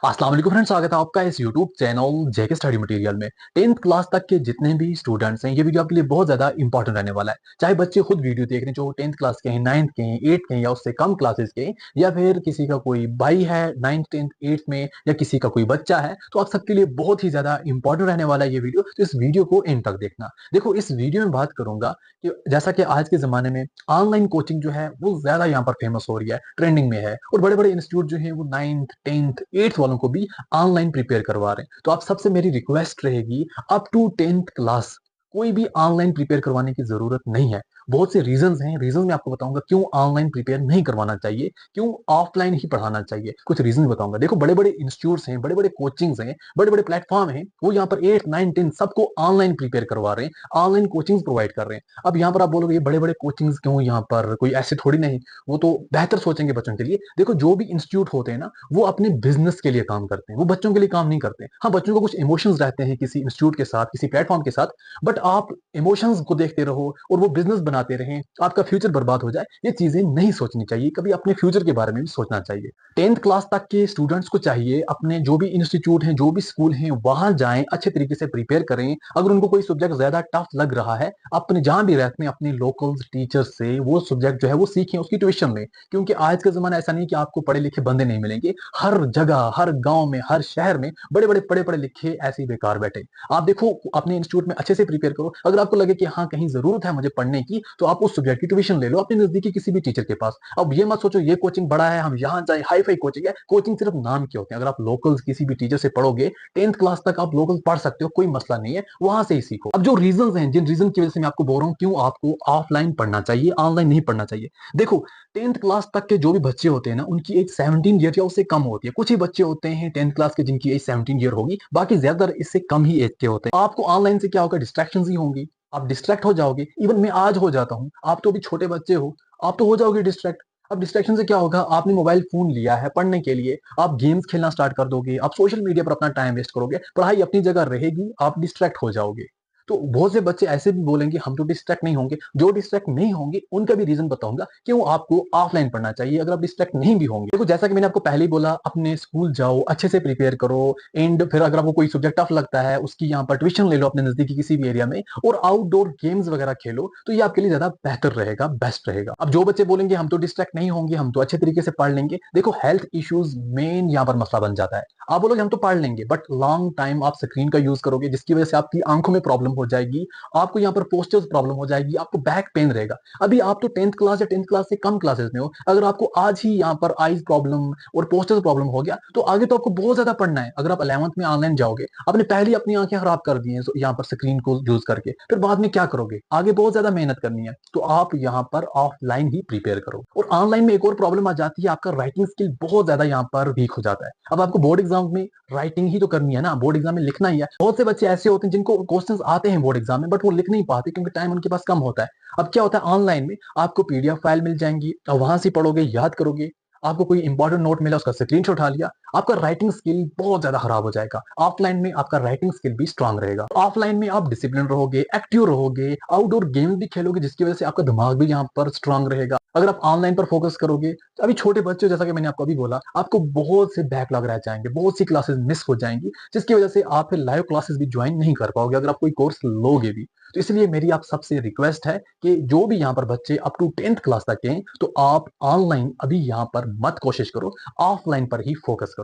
अस्सलाम वालेकुम फ्रेंड्स, स्वागत है आपका इस यूट्यूब चैनल जेके स्टडी मटेरियल में। 10th क्लास तक के जितने भी स्टूडेंट्स हैं, ये वीडियो आपके लिए बहुत ज्यादा इंपॉर्टेंट रहने वाला है। चाहे बच्चे खुद वीडियो देख रहे हैं जो 10th क्लास के हैं, 9th के हैं, 8th के हैं या उससे कम क्लासेस के हैं, या फिर किसी का कोई भाई है 9th 10th 8th में, या किसी का कोई बच्चा है, तो आप सबके लिए बहुत ही ज्यादा इंपॉर्टेंट रहने वाला है ये वीडियो। तो इस वीडियो को एंड तक देखना। देखो, इस वीडियो में बात करूंगा कि जैसा कि आज के जमाने में ऑनलाइन कोचिंग जो है वो ज्यादा यहाँ पर फेमस हो रही है, ट्रेंडिंग में है, और बड़े बड़े इंस्टीट्यूट जो है वो 9th 10th 8th वालों को भी ऑनलाइन प्रिपेयर करवा रहे हैं। तो आप सबसे मेरी रिक्वेस्ट रहेगी, अप टू 10th क्लास कोई भी ऑनलाइन प्रिपेयर करवाने की जरूरत नहीं है। बहुत से रीजंस हैं, रीजन मैं आपको बताऊंगा क्यों ऑनलाइन प्रिपेयर नहीं करवाना चाहिए, क्यों ऑफलाइन ही पढ़ाना चाहिए। कुछ रीजन बताऊंगा। देखो, बड़े बड़े इंस्टीट्यूट्स हैं, बड़े बड़े कोचिंग्स हैं, बड़े बड़े प्लेटफॉर्म हैं, वो यहाँ पर 8 9 10 सबको ऑनलाइन प्रिपेयर करवा रहे हैं, ऑनलाइन कोचिंग प्रोवाइड कर रहे हैं। अब यहाँ पर आप बोलोगे ये बड़े बड़े कोचिंग्स क्यों, यहाँ पर कोई ऐसे थोड़ी नहीं, वो तो बेहतर सोचेंगे बच्चों के लिए। देखो, जो भी इंस्टीट्यूट होते हैं ना, वो अपने बिजनेस के लिए काम करते हैं, वो बच्चों के लिए काम नहीं करते। हाँ, बच्चों को कुछ इमोशंस रहते हैं किसी इंस्टीट्यूट के साथ, किसी प्लेटफॉर्म के साथ, बट आप इमोशंस को देखते रहो और वो बिजनेस बनाते रहें, आपका फ्यूचर बर्बाद हो जाए, ये चीजें नहीं सोचनी चाहिए। कभी अपने फ्यूचर के बारे में भी सोचना चाहिए। 10th क्लास तक के स्टूडेंट्स को चाहिए अपने जो भी इंस्टीट्यूट हैं, जो भी स्कूल हैं, वहां जाएं, अच्छे तरीके से प्रिपेयर करें। अगर उनको कोई सब्जेक्ट ज्यादा टफ लग रहा है, अपने जहां भी रहते हैं अपने लोकल टीचर से वो सब्जेक्ट जो है वो सीखें, उसकी ट्यूशन लें। क्योंकि आज का जमाना ऐसा नहीं कि आपको पढ़े लिखे बंदे नहीं मिलेंगे। हर जगह, हर गांव में, हर शहर में बड़े बड़े पढ़े पढ़े लिखे ऐसे ही बेकार बैठे। आप देखो, अपने इंस्टीट्यूट में अच्छे से प्रिपेयर करो। अगर आपको लगे कि हाँ कहीं जरूरत है मुझे पढ़ने की, तो आप उस सब्जेक्ट की ट्यूशन ले लो अपने नजदीकी किसी भी टीचर के पास। अब ये मत सोचो ये कोचिंग बड़ा है हम यहाँ जाए, हाई फाई कोचिंग है। कोचिंग सिर्फ नाम के होते हैं। अगर आप लोकल किसी भी टीचर से पढ़ोगे, 10th क्लास तक आप लोकल पढ़ सकते हो, कोई मसला नहीं है, वहां से ही सीखो। अब जो रीजन हैं, जिन रीजन की वजह से मैं आपको बोल रहा हूँ क्यों आपको ऑफलाइन पढ़ना चाहिए, ऑनलाइन नहीं पढ़ना चाहिए। देखो, 10th क्लास तक के जो भी बच्चे होते हैं ना, उनकी एज 17 ईयर या उससे कम होती है। कुछ ही बच्चे होते हैं 10th क्लास के जिनकी एज 17 ईयर होगी, बाकी ज्यादातर इससे कम ही एज के होते हैं। आपको ऑनलाइन से क्या होगा, डिस्ट्रैक्शन ही होंगी, आप डिस्ट्रैक्ट हो जाओगे। इवन मैं आज हो जाता हूँ, आप तो अभी छोटे बच्चे हो, आप तो हो जाओगे डिस्ट्रैक्ट। अब डिस्ट्रैक्शन से क्या होगा, आपने मोबाइल फोन लिया है पढ़ने के लिए, आप गेम्स खेलना स्टार्ट कर दोगे, आप सोशल मीडिया पर अपना टाइम वेस्ट करोगे, पढ़ाई अपनी जगह रहेगी, आप डिस्ट्रैक्ट हो जाओगे। तो बहुत से बच्चे ऐसे भी बोलेंगे हम तो डिस्ट्रैक्ट नहीं होंगे। जो डिस्ट्रैक्ट नहीं होंगे उनका भी रीजन बताऊंगा क्यों आपको ऑफलाइन पढ़ना चाहिए अगर आप डिस्ट्रैक्ट नहीं भी होंगे। देखो, जैसा कि मैंने आपको पहले ही बोला, अपने स्कूल जाओ, अच्छे से प्रिपेयर करो, एंड फिर अगर आपको कोई सब्जेक्ट टफ लगता है उसकी यहाँ पर ट्यूशन ले लो अपने नजदीकी किसी भी एरिया में, और आउटडोर गेम्स वगैरह खेलो, तो ये आपके लिए ज्यादा बेहतर रहेगा, बेस्ट रहेगा। अब जो बच्चे बोलेंगे हम तो डिस्ट्रैक्ट नहीं होंगे, हम तो अच्छे तरीके से पढ़ लेंगे, देखो हेल्थ इश्यूज मेन यहाँ पर मसला बन जाता है। आप बोलोगे हम तो पढ़ लेंगे, बट लॉन्ग टाइम आप स्क्रीन का यूज करोगे, जिसकी वजह से आपकी आंखों में प्रॉब्लम हो जाएगी, आपको यहाँ पर पोस्चर्स प्रॉब्लम हो जाएगी, आपको बैक पेन रहेगा। अभी आप तो 10th क्लास या 10th क्लास से कम क्लासेस में हो, अगर आपको आज ही यहाँ पर आईज प्रॉब्लम और पोस्चर्स प्रॉब्लम हो गया, तो आगे तो आपको बहुत ज्यादा पढ़ना है। अगर आप 11th में ऑनलाइन जाओगे, आपने पहले ही अपनी आंखें खराब कर दी हैं यहाँ पर स्क्रीन को यूज करके, फिर बाद में क्या करोगे, आगे बहुत ज्यादा मेहनत करनी है। तो आप यहाँ पर ऑफलाइन ही प्रिपेयर करो। और ऑनलाइन में एक और प्रॉब्लम आ जाती है, आपका राइटिंग स्किल बहुत ज्यादा यहाँ पर वीक हो जाता है। अब आपको बोर्ड एग्जाम में राइटिंग ही तो करनी है ना, बोर्ड एग्जाम में लिखना ही है। बहुत से बच्चे ऐसे होते हैं जिनको क्वेश्चंस आते हैं बोर्ड एग्जाम में, बट वो लिख नहीं पाते क्योंकि टाइम उनके पास कम होता है। अब क्या होता है, ऑनलाइन में आपको पीडीएफ फाइल मिल जाएंगी और वहां से पढ़ोगे, याद करोगे। आपको कोई इंपॉर्टेंट नोट मिला, उसका स्क्रीनशॉट उठा लिया, आपका राइटिंग स्किल बहुत ज्यादा खराब हो जाएगा। ऑफलाइन में आपका राइटिंग स्किल भी स्ट्रांग रहेगा। ऑफलाइन में आप डिसिप्लिन रहोगे, एक्टिव रहोगे, आउटडोर गेम्स भी खेलोगे, जिसकी वजह से आपका दिमाग भी यहाँ पर स्ट्रांग रहेगा। अगर आप ऑनलाइन पर फोकस करोगे, तो अभी छोटे बच्चे, जैसा कि मैंने आपको अभी बोला, आपको बहुत से बैकलॉग रह जाएंगे, बहुत सी क्लासेस मिस हो जाएंगी, जिसकी वजह से आप फिर लाइव क्लासेस भी ज्वाइन नहीं कर पाओगे अगर आप कोई कोर्स लोगे भी। तो इसलिए मेरी आप सबसे रिक्वेस्ट है कि जो भी यहाँ पर बच्चे अप टू 10th क्लास तक हैं, तो आप ऑनलाइन अभी यहाँ पर मत कोशिश करो, ऑफलाइन पर ही फोकस करो।